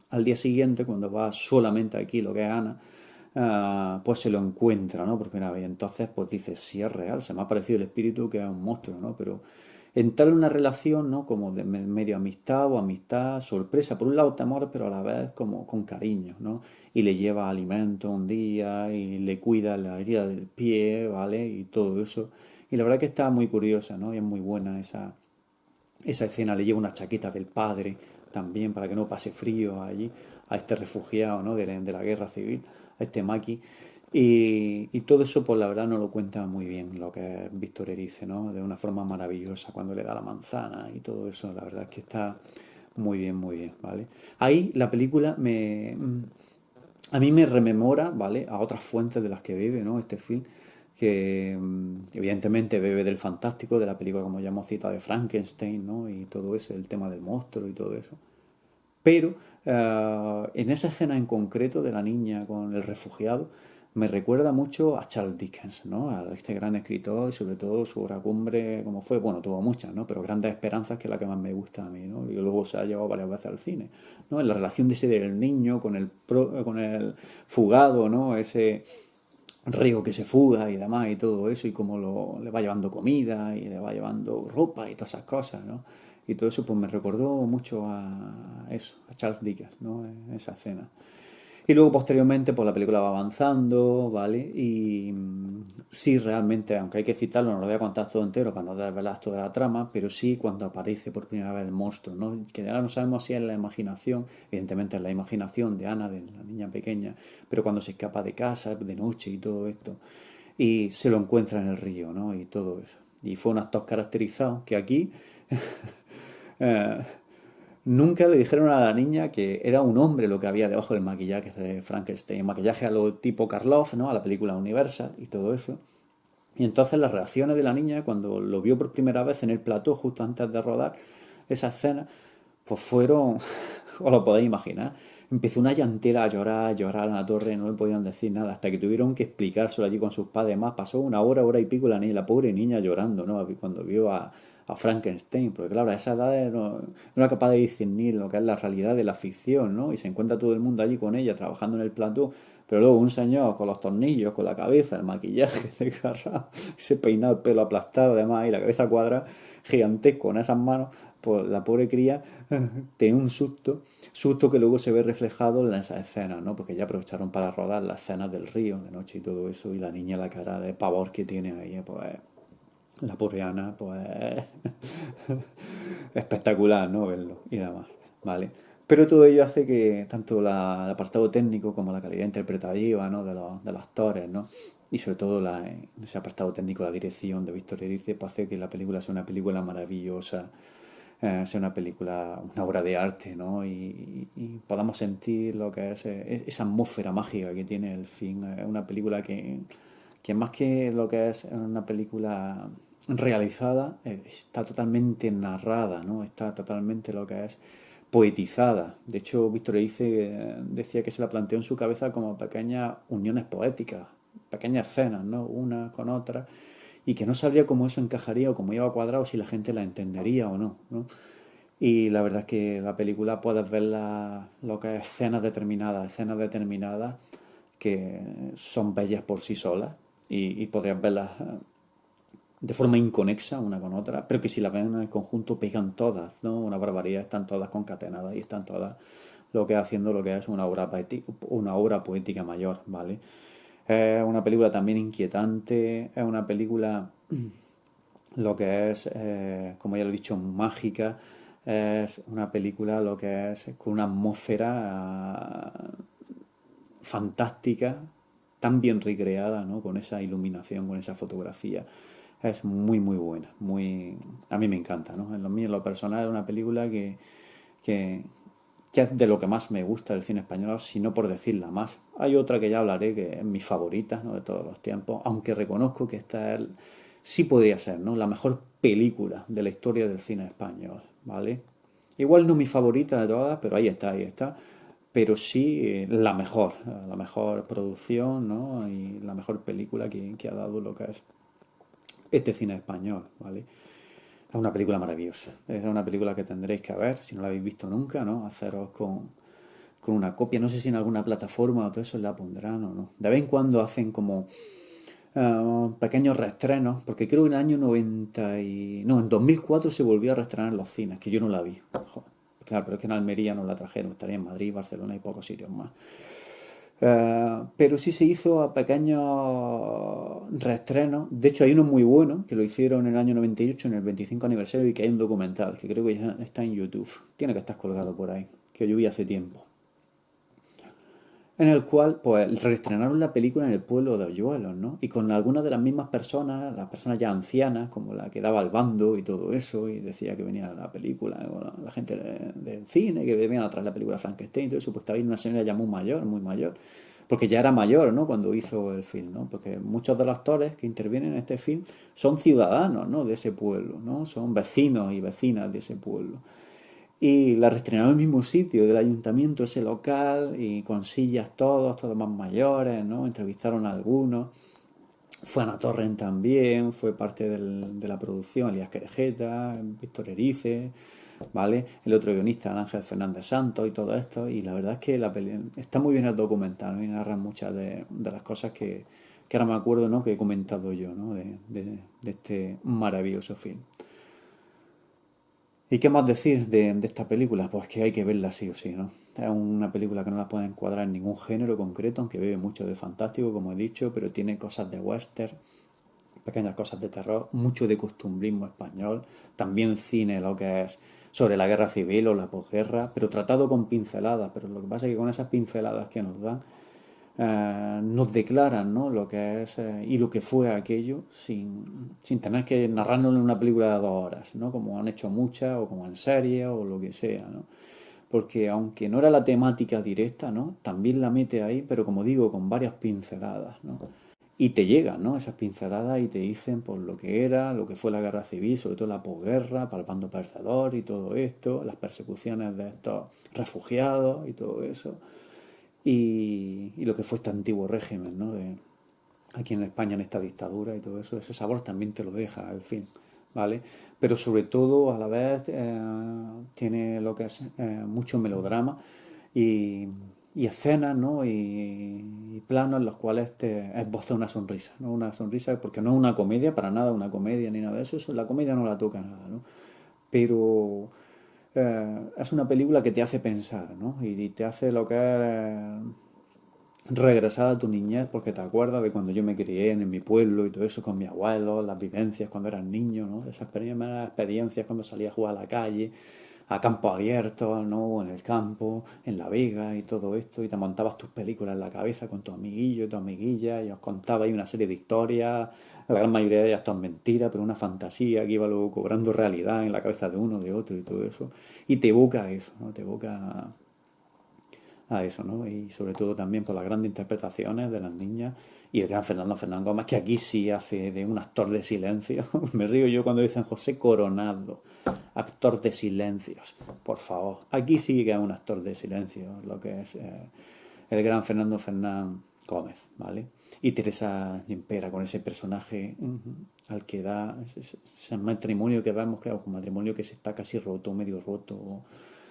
Speaker 1: al día siguiente, cuando va solamente aquí lo que es Ana, pues se lo encuentra, ¿no? Por primera vez. Entonces, pues dice, sí es real, se me ha parecido el espíritu que es un monstruo, ¿no? Pero entrar en una relación, ¿no? Como de medio amistad o amistad, sorpresa, por un lado temor, pero a la vez como con cariño, ¿no? Y le lleva alimento un día y le cuida la herida del pie, ¿vale? Y todo eso. Y la verdad que está muy curiosa, ¿no? Y es muy buena esa escena, le lleva una chaqueta del padre también para que no pase frío allí, a este refugiado, ¿no? de la guerra civil, a este maqui. Y todo eso, pues la verdad, no lo cuenta muy bien lo que es Víctor Erice, ¿no? De una forma maravillosa, cuando le da la manzana y todo eso, la verdad es que está muy bien, ¿vale? Ahí la película a mí me rememora, ¿vale? A otras fuentes de las que bebe, ¿no? Este film, que evidentemente bebe del fantástico, de la película, como ya hemos citado, de Frankenstein, ¿no? Y todo eso, el tema del monstruo y todo eso. Pero en esa escena en concreto de la niña con el refugiado, me recuerda mucho a Charles Dickens, ¿no? A este gran escritor y sobre todo su obra cumbre, como fue, bueno, tuvo muchas, ¿no? Pero Grandes Esperanzas, que es la que más me gusta a mí, ¿no? Y luego se ha llevado varias veces al cine, ¿no? En la relación de ese del niño con el fugado, ¿no? Ese río que se fuga y demás y todo eso, y cómo le va llevando comida y le va llevando ropa y todas esas cosas, ¿no? Y todo eso pues me recordó mucho a eso, a Charles Dickens, ¿no? En esa escena. Y luego posteriormente pues la película va avanzando, ¿vale? Y sí, realmente, aunque hay que citarlo, no lo voy a contar todo entero para no desvelar toda la trama, pero sí cuando aparece por primera vez el monstruo, ¿no? Que ahora no sabemos si es la imaginación, evidentemente es la imaginación de Ana, de la niña pequeña, pero cuando se escapa de casa, de noche y todo esto, y se lo encuentra en el río, ¿no? Y todo eso. Y fue un actor caracterizado que aquí eh, nunca le dijeron a la niña que era un hombre lo que había debajo del maquillaje de Frankenstein, maquillaje a lo tipo Karloff, ¿no? A la película Universal y todo eso. Y entonces las reacciones de la niña cuando lo vio por primera vez en el plató, justo antes de rodar esa escena, pues fueron, os lo podéis imaginar, empezó una llantera a llorar a la torre, no le podían decir nada, hasta que tuvieron que explicárselo allí con sus padres. Más pasó una hora y pico la niña, la pobre niña llorando, ¿no? Cuando vio a Frankenstein, porque claro, a esa edad no era capaz de discernir lo que es la realidad de la ficción, ¿no? Y se encuentra todo el mundo allí con ella, trabajando en el plató, pero luego un señor con los tornillos, con la cabeza, el maquillaje desgarrado, ese peinado, el pelo aplastado además y la cabeza cuadrada, gigantesco, con esas manos, pues la pobre cría tiene un susto que luego se ve reflejado en esas escenas, ¿no? Porque ya aprovecharon para rodar las escenas del río de noche y todo eso, y la niña la cara de pavor que tiene ahí, pues la pobre Ana, pues espectacular, ¿no? Verlo y demás, ¿vale? Pero todo ello hace que tanto el apartado técnico como la calidad interpretativa, ¿no? De los actores, ¿no? Y sobre todo ese apartado técnico, la dirección de Víctor Erice, pues hace que la película sea una película maravillosa, sea una película, una obra de arte, ¿no? Y podamos sentir lo que es esa atmósfera mágica que tiene el film. Es una película que más que lo que es una película realizada, está totalmente narrada, ¿no? Está totalmente lo que es poetizada. De hecho, Víctor Erice decía que se la planteó en su cabeza como pequeñas uniones poéticas, pequeñas escenas, ¿no? Una con otra, y que no sabría cómo eso encajaría o cómo iba a cuadrar o si la gente la entendería o no, ¿no? Y la verdad es que la película puedes ver lo que es escenas determinadas que son bellas por sí solas y podrías verlas de forma inconexa una con otra, pero que si las ven en el conjunto pegan todas, ¿no? Una barbaridad, están todas concatenadas y están todas lo que haciendo lo que es una obra poética mayor, ¿vale? Es una película también inquietante, es una película lo que es, como ya lo he dicho, mágica, es una película lo que es con una atmósfera fantástica, tan bien recreada, ¿no? Con esa iluminación, con esa fotografía. Es muy, muy buena. A mí me encanta, ¿no? En lo personal es una película que, que es de lo que más me gusta del cine español, si no por decirla más. Hay otra que ya hablaré, que es mi favorita, ¿no? De todos los tiempos, aunque reconozco que esta es, sí podría ser, ¿no? La mejor película de la historia del cine español, ¿vale? Igual no mi favorita de todas, pero ahí está, ahí está. Pero sí la mejor producción, ¿no? Y la mejor película que ha dado lo que es este cine español, ¿vale? Es una película maravillosa. Es una película que tendréis que ver, si no la habéis visto nunca, ¿no? Haceros con una copia. No sé si en alguna plataforma o todo eso la pondrán o no. De vez en cuando hacen como pequeños reestrenos, porque creo que en el año 90 y... No, en 2004 se volvió a reestrenar en los cines, que yo no la vi. Joder. Claro, pero es que en Almería no la trajeron, estaría en Madrid, Barcelona y pocos sitios más. Pero sí se hizo a pequeños reestrenos. De hecho, hay uno muy bueno que lo hicieron en el año 98, en el 25 aniversario, y que hay un documental que creo que ya está en YouTube. Tiene que estar colgado por ahí, que yo vi hace tiempo. En el cual, pues, reestrenaron la película en el pueblo de Hoyuelos, ¿no? Y con algunas de las mismas personas, las personas ya ancianas, como la que daba al bando y todo eso, y decía que venía la película, bueno, la gente del cine, que venían atrás la película Frankenstein y todo eso, pues estaba ahí una señora ya muy mayor, porque ya era mayor, ¿no? Cuando hizo el film, ¿no? Porque muchos de los actores que intervienen en este film son ciudadanos, ¿no? De ese pueblo, ¿no? Son vecinos y vecinas de ese pueblo. Y la reestrenaron en el mismo sitio del ayuntamiento, ese local, y con sillas todos más mayores, ¿no? Entrevistaron a algunos. Fue Ana Torrent también, fue parte de la producción, Elías Querejeta, Víctor Erice, ¿vale? El otro guionista, Ángel Fernández Santos y todo esto. Y la verdad es que está muy bien el documental, ¿no? Y narra muchas de las cosas que ahora me acuerdo, ¿no? Que he comentado yo, ¿no? De este maravilloso film. ¿Y qué más decir de esta película? Pues que hay que verla sí o sí, ¿no? Es una película que no la puede encuadrar en ningún género concreto, aunque bebe mucho de fantástico, como he dicho, pero tiene cosas de western, pequeñas cosas de terror, mucho de costumbrismo español, también cine, lo que es sobre la guerra civil o la posguerra, pero tratado con pinceladas. Pero lo que pasa es que con esas pinceladas que nos dan, nos declaran, ¿no? Lo que es y lo que fue aquello sin tener que narrarnos en una película de 2 horas, ¿no? Como han hecho muchas o como en series o lo que sea, ¿no? Porque aunque no era la temática directa, ¿no? También la mete ahí, pero como digo, con varias pinceladas, ¿no? Y te llegan, ¿no? Esas pinceladas y te dicen por lo que era, lo que fue la guerra civil, sobre todo la posguerra, para el bando perdedor y todo esto, las persecuciones de estos refugiados y todo eso y lo que fue este antiguo régimen, ¿no? Aquí en España, en esta dictadura y todo eso, ese sabor también te lo deja el film. ¿vale? Pero sobre todo, a la vez, tiene lo que es mucho melodrama y, y escenas, ¿no? Y planos en los cuales te esboza una sonrisa, ¿no? Una sonrisa, porque no es una comedia, para nada una comedia ni nada de eso, la comedia no la toca nada, ¿no? Pero es una película que te hace pensar, ¿no? Y te hace lo que es regresar a tu niñez porque te acuerdas de cuando yo me crié en mi pueblo y todo eso con mi abuelo, las vivencias cuando eras niño, ¿no? Esas primeras experiencias cuando salía a jugar a la calle, a campo abierto, ¿no? En el campo, en la vega y todo esto, y te montabas tus películas en la cabeza con tu amiguillo y tu amiguilla y os contabais una serie de historias, la gran mayoría de ellas todas mentiras, pero una fantasía que iba luego cobrando realidad en la cabeza de uno, de otro y todo eso, y te evoca eso, ¿no? Te evoca a eso, ¿no? Y sobre todo también por las grandes interpretaciones de las niñas y el gran Fernando Fernán Gómez, que aquí sí hace de un actor de silencio. Me río yo cuando dicen José Coronado, actor de silencios, por favor. Aquí sí que es un actor de silencio, lo que es el gran Fernando Fernán Gómez, ¿vale? Y Teresa Gimpera con ese personaje al que da ese matrimonio que vemos que es un matrimonio que se está casi roto, medio roto,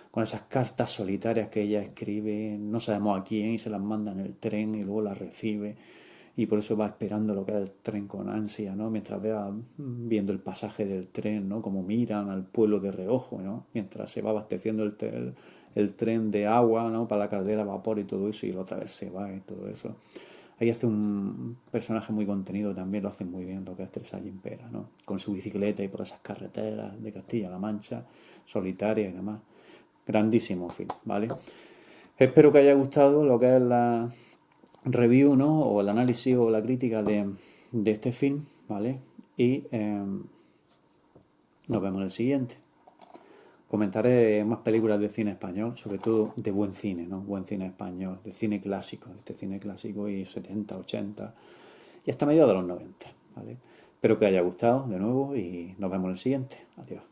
Speaker 1: con esas cartas solitarias que ella escribe, no sabemos a quién, y se las manda en el tren y luego las recibe, y por eso va esperando lo que es el tren con ansia, ¿no? Mientras va viendo el pasaje del tren, ¿no? Como miran al pueblo de reojo, ¿no? Mientras se va abasteciendo el tren de agua, ¿no? Para la caldera, vapor y todo eso, y la otra vez se va y todo eso. Ahí hace un personaje muy contenido, también lo hace muy bien lo que es Teresa Gimpera, ¿no? Con su bicicleta y por esas carreteras de Castilla-La Mancha, solitaria y demás. Grandísimo film, ¿vale? Espero que haya gustado lo que es la review, ¿no? O el análisis o la crítica de este film, ¿vale? Y nos vemos en el siguiente. Comentaré más películas de cine español, sobre todo de buen cine, ¿no? Buen cine español, de cine clásico, de este cine clásico y 70, 80 y hasta mediados de los 90, ¿vale? Espero que haya gustado de nuevo y nos vemos en el siguiente. Adiós.